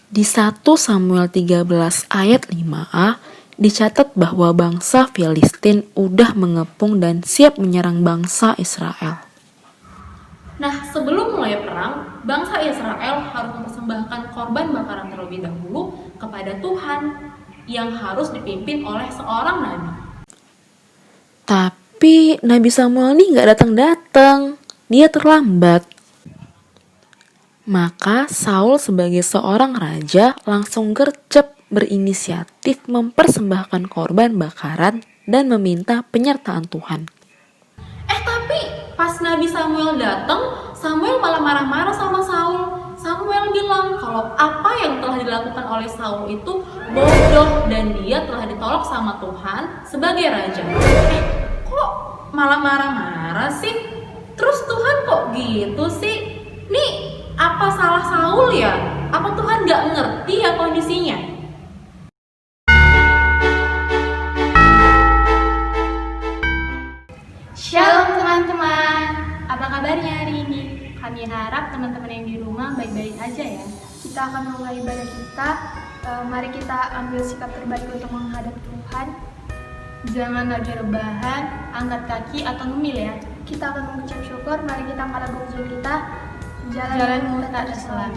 Di 1 Samuel 13 ayat 5a dicatat bahwa bangsa Filistin udah mengepung dan siap menyerang bangsa Israel. Nah, sebelum mulai perang, bangsa Israel harus mempersembahkan korban bakaran terlebih dahulu kepada Tuhan yang harus dipimpin oleh seorang nabi. Tapi Nabi Samuel ini gak datang-datang, dia terlambat. Maka Saul sebagai seorang raja langsung gercep berinisiatif mempersembahkan korban bakaran dan meminta penyertaan Tuhan. Tapi pas Nabi Samuel datang, Samuel malah marah-marah sama Saul. Samuel bilang kalau apa yang telah dilakukan oleh Saul itu bodoh dan dia telah ditolak sama Tuhan sebagai raja. Kok malah marah-marah sih? Terus Tuhan kok gitu sih? Nih, apa salah Saul ya? Apa Tuhan gak ngerti ya kondisinya? Shalom teman-teman, apa kabarnya hari ini? Kami harap teman-teman yang di rumah baik-baik aja ya. Kita akan mulai ibadah kita. Mari kita ambil sikap terbaik untuk menghadap Tuhan. Jangan lagi rebahan, angkat kaki atau ngemil ya. Kita akan mengucap syukur. Mari kita angkat lagu ujian kita. Jalanmu tak terselam.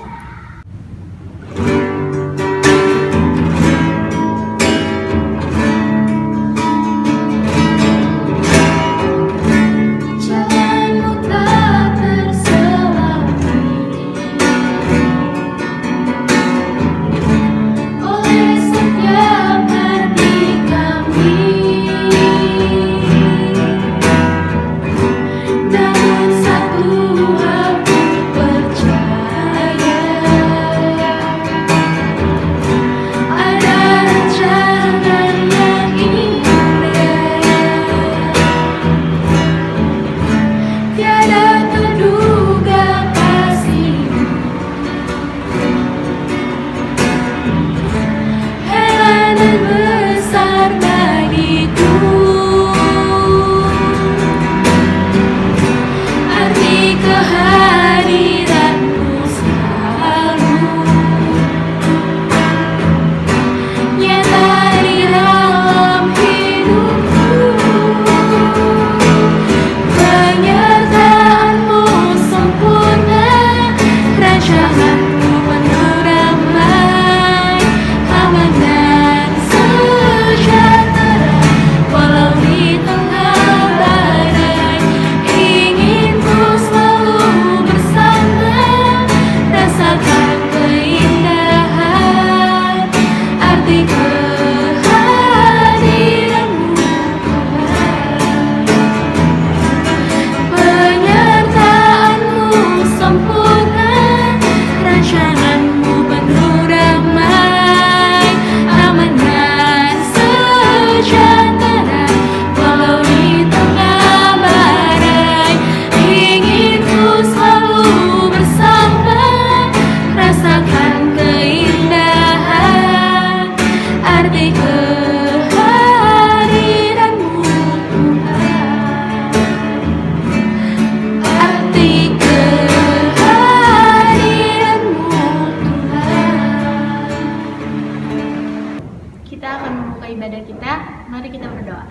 Ibadah kita, mari kita berdoa.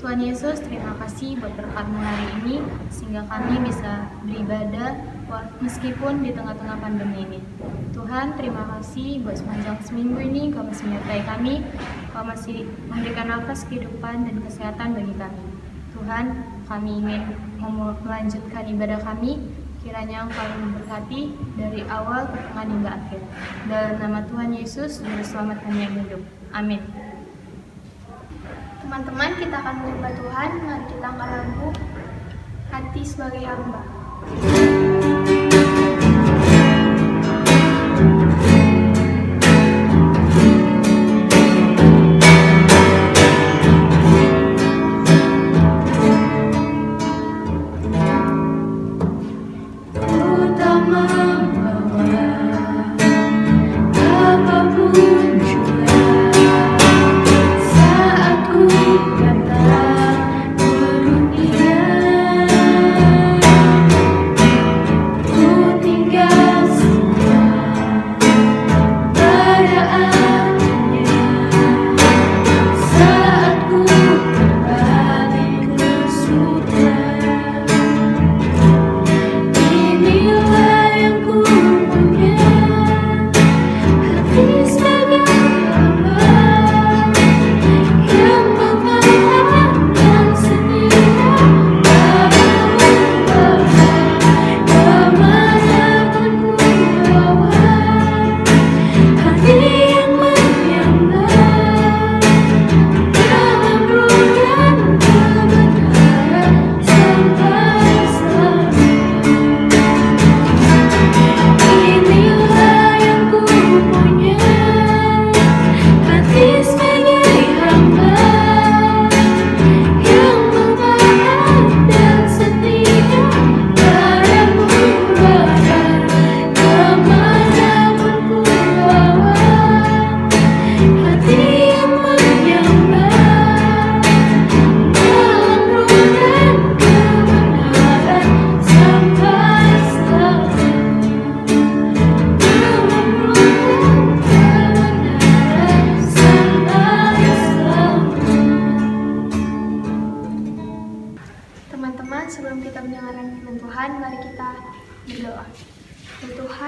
Tuhan Yesus, terima kasih buat berkat-Mu hari ini sehingga kami bisa beribadah meskipun di tengah-tengah pandemi ini. Tuhan, terima kasih buat sepanjang seminggu ini Kau masih menyertai kami, Kau masih memberikan nafas kehidupan dan kesehatan bagi kami. Tuhan, kami ingin melanjutkan ibadah kami, kiranya Engkau memberkati dari awal, pertengahan hingga akhir. Dalam nama Tuhan Yesus, Juru Selamat kami yang hidup. Amin. Teman-teman, kita akan menyembah Tuhan. Mari kita angkat lagu Hati Sebagai Hamba.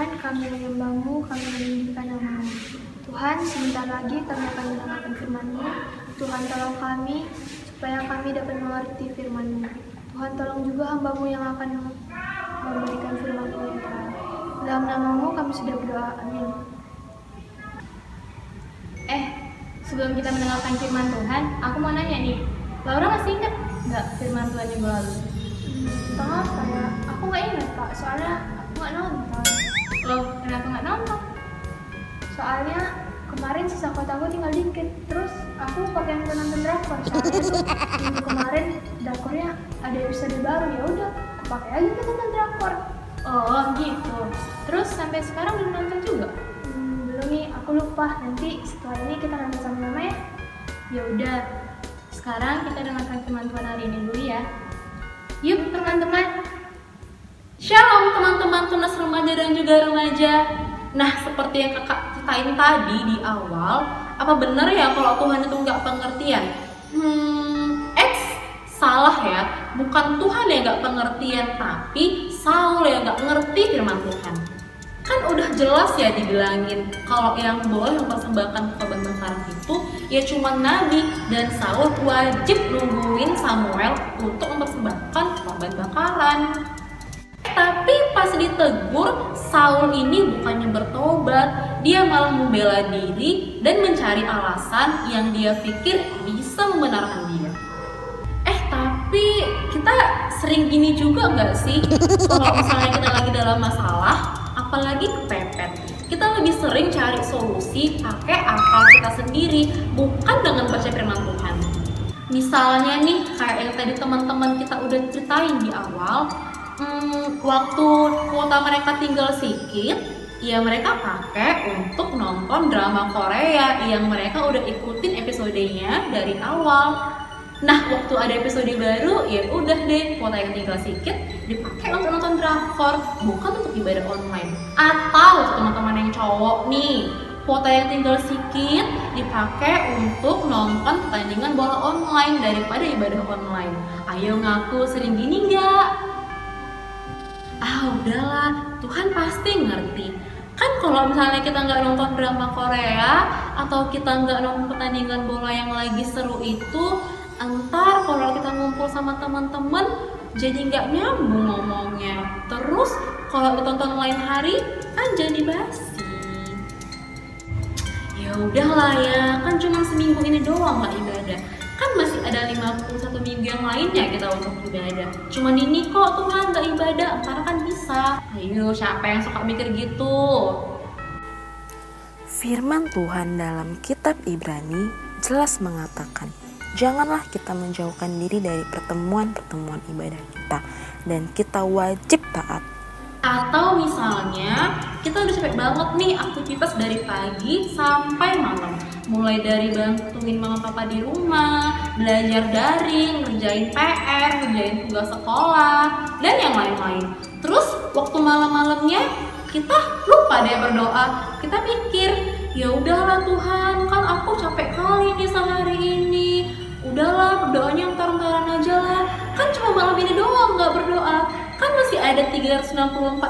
Tuhan, kami menyembah-Mu, kami meninggikan nama-Mu. Tuhan, sebentar lagi kami akan mendengarkan firman-Mu. Tuhan, tolong kami supaya kami dapat mengerti firman-Mu. Tuhan, tolong juga hamba-Mu yang akan memberikan firman-Mu ya Tuhan. Dalam nama-Mu kami sudah berdoa, amin. Sebelum kita mendengarkan firman Tuhan, aku mau nanya nih, Laura masih ingat nggak firman Tuhan minggu lalu? Maaf ya, aku nggak ingat Pak, soalnya aku nggak nonton. Loh, kenapa nggak nonton? Soalnya kemarin sisa kotaku tinggal dikit, terus aku pakai nonton drakor. Soalnya tuh minggu kemarin drakornya ada episode baru, ya udah, aku pakai aja ke nonton drakor. Oh gitu. Terus sampai sekarang belum nonton juga? Belum nih, aku lupa. Nanti setelah ini kita nonton sama-sama ya. Ya udah. Sekarang kita dengarkan firman Tuhan hari ini dulu ya. Yuk teman-teman. Shalom teman-teman tunas remaja dan juga remaja. Nah, seperti yang kakak ceritain tadi di awal, apa benar ya kalau Tuhan itu nggak pengertian? Salah ya. Bukan Tuhan yang nggak pengertian, tapi Saul yang nggak ngerti firman Tuhan. Kan udah jelas ya dibilangin kalau yang boleh mempersembahkan korban bakaran itu ya cuma nabi, dan Saul wajib nungguin Samuel untuk mempersembahkan korban bakaran. Tapi pas ditegur, Saul ini bukannya bertobat, dia malah membela diri dan mencari alasan yang dia pikir bisa membenarkan dia. Tapi kita sering gini juga nggak sih? Kalau misalnya kita lagi dalam masalah, apalagi kepepet, kita lebih sering cari solusi pakai akal kita sendiri, bukan dengan baca firman Tuhan. Misalnya nih, kayak yang tadi teman-teman kita udah ceritain di awal, waktu kuota mereka tinggal sedikit, ya mereka pakai untuk nonton drama Korea yang mereka udah ikutin episodenya dari awal. Nah, waktu ada episode baru, ya udah deh, kuota yang tinggal sedikit dipakai untuk nonton drakor, bukan untuk ibadah online. Atau teman-teman yang cowok nih, kuota yang tinggal sedikit dipakai untuk nonton pertandingan bola online daripada ibadah online. Ayo ngaku sering gini nggak? Udahlah, Tuhan pasti ngerti. Kan kalau misalnya kita nggak nonton drama Korea atau kita nggak nonton pertandingan bola yang lagi seru itu, entar kalau kita ngumpul sama teman-teman jadi nggak nyambung ngomongnya. Terus kalau ditonton lain hari kan jadi basi. Ya udahlah ya, kan cuma seminggu ini doang nggak ibadah. Kan masih ada 51 minggu yang lainnya kita untuk ibadah. Cuman ini kok Tuhan nggak ibadah, entar kan bisa. Ayo, siapa yang suka mikir gitu? Firman Tuhan dalam kitab Ibrani jelas mengatakan, janganlah kita menjauhkan diri dari pertemuan-pertemuan ibadah kita, dan kita wajib taat. Atau misalnya kita udah capek banget nih aktivitas dari pagi sampai malam, mulai dari bantuin mama papa di rumah, belajar daring, ngerjain PR, ngerjain tugas sekolah, dan yang lain-lain. Terus waktu malam-malamnya kita lupa deh berdoa. Kita mikir, ya udahlah Tuhan, kan aku capek kali nih sehari ini. Udahlah, berdoanya entar-entaran aja lah. Kan cuma malam ini doang nggak berdoa. Kan masih ada 364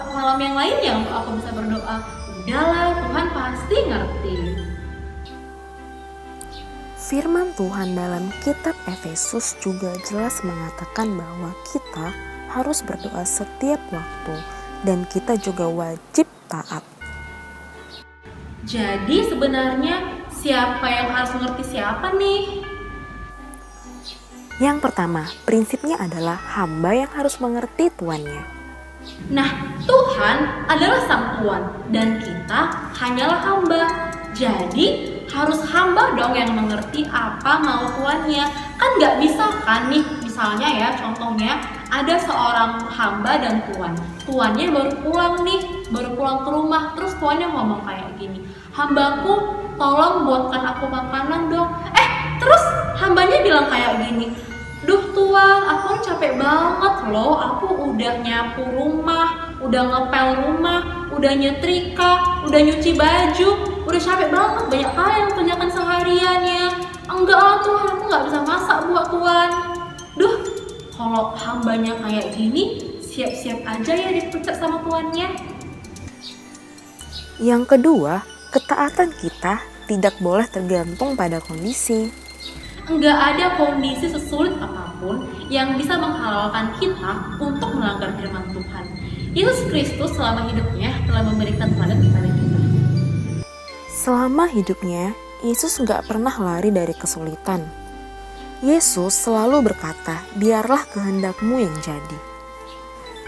malam yang lainnya untuk aku bisa berdoa. Udahlah, Tuhan pasti ngerti. Firman Tuhan dalam kitab Efesus juga jelas mengatakan bahwa kita harus berdoa setiap waktu, dan kita juga wajib taat. Jadi sebenarnya siapa yang harus mengerti siapa nih? Yang pertama, prinsipnya adalah hamba yang harus mengerti tuannya. Nah, Tuhan adalah sang tuan dan kita hanyalah hamba. Jadi harus hamba dong yang mengerti apa mau tuannya. Kan nggak bisa kan nih, misalnya ya contohnya ada seorang hamba dan tuan. Tuannya baru pulang nih, baru pulang ke rumah, terus tuannya ngomong kayak gini, hambaku tolong buatkan aku makanan dong. Terus hambanya bilang kayak gini, duh Tuan, aku capek banget loh, aku udah nyapu rumah, udah ngepel rumah, udah nyetrika, udah nyuci baju, udah capek banget, banyak hal yang kerjakan sehariannya. Enggak lah Tuhan, aku gak bisa masak buat Tuan. Duh, kalau hambanya kayak gini, siap-siap aja ya dipecat sama tuannya. Yang kedua, ketaatan kita tidak boleh tergantung pada kondisi. Enggak ada kondisi sesulit apapun yang bisa menghalalkan kita untuk melanggar firman Tuhan. Yesus Kristus selama hidupnya telah memberikan teladan kepada kita. Selama hidupnya, Yesus nggak pernah lari dari kesulitan. Yesus selalu berkata, biarlah kehendakmu yang jadi.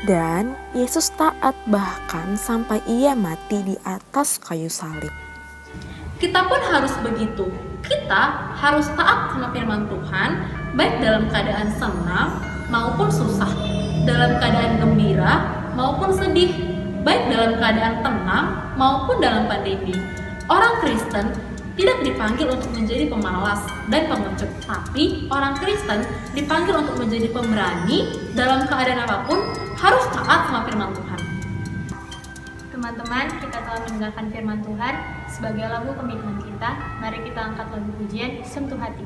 Dan Yesus taat bahkan sampai ia mati di atas kayu salib. Kita pun harus begitu. Kita harus taat sama firman Tuhan, baik dalam keadaan senang maupun susah, dalam keadaan gembira maupun sedih, baik dalam keadaan tenang maupun dalam pandemi. Orang Kristen tidak dipanggil untuk menjadi pemalas dan pengecut, tapi orang Kristen dipanggil untuk menjadi pemberani dalam keadaan apapun, harus taat sama firman Tuhan. Teman-teman, kita telah mendengarkan firman Tuhan sebagai lagu komitmen kita. Mari kita angkat lagu pujian Sentuh Hati.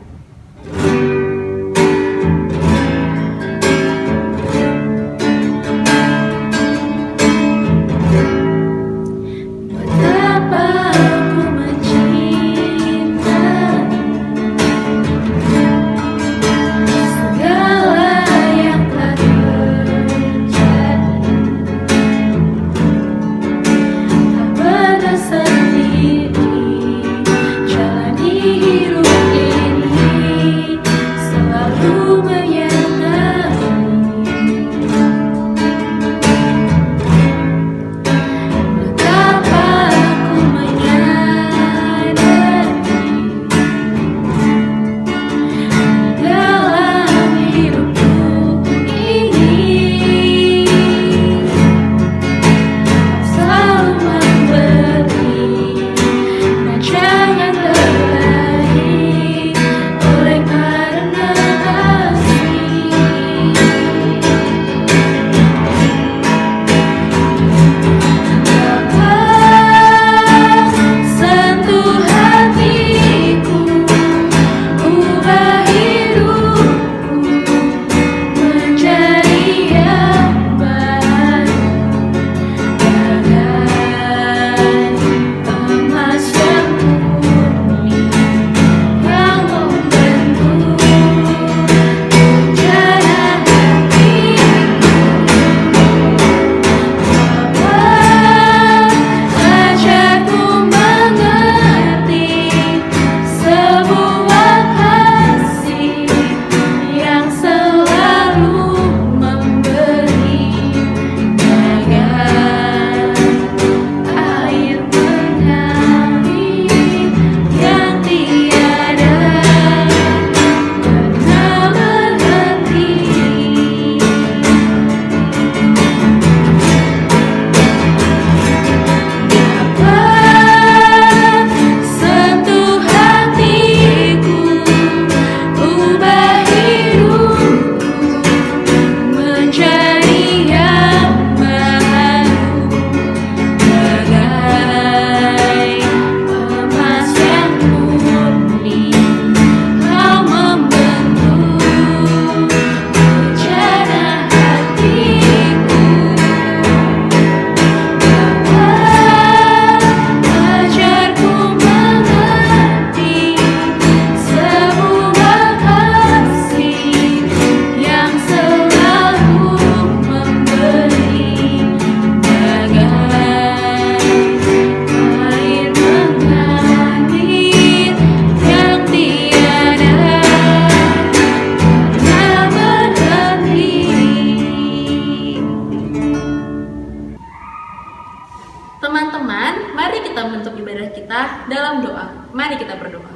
Teman-teman, mari kita menutup ibadah kita dalam doa. Mari kita berdoa.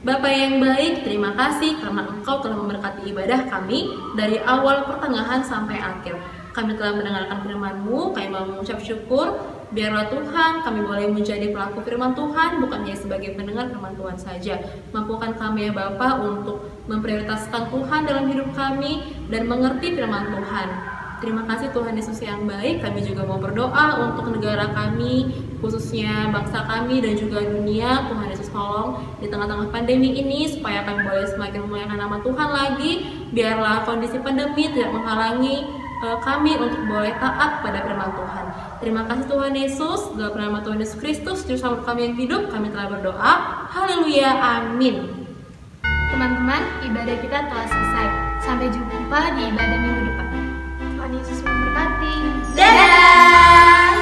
Bapa yang baik, terima kasih karena Engkau telah memberkati ibadah kami dari awal pertengahan sampai akhir. Kami telah mendengarkan firman-Mu, kami mau mengucap syukur. Biarlah Tuhan, kami boleh menjadi pelaku firman Tuhan, bukan hanya sebagai pendengar firman Tuhan saja. Mampukan kami ya Bapa untuk memprioritaskan Tuhan dalam hidup kami dan mengerti firman Tuhan. Terima kasih Tuhan Yesus yang baik. Kami juga mau berdoa untuk negara kami, khususnya bangsa kami dan juga dunia. Tuhan Yesus tolong di tengah-tengah pandemi ini supaya kami boleh semakin memuliakan nama Tuhan lagi. Biarlah kondisi pandemi tidak menghalangi kami untuk boleh taat pada firman Tuhan. Terima kasih Tuhan Yesus, dalam nama Tuhan Yesus Kristus, Juru Selamat kami yang hidup, kami telah berdoa. Haleluya, amin. Teman-teman, ibadah kita telah selesai. Sampai jumpa di ibadah minggu depan. Tuhan Yesus memberkati. Dadah!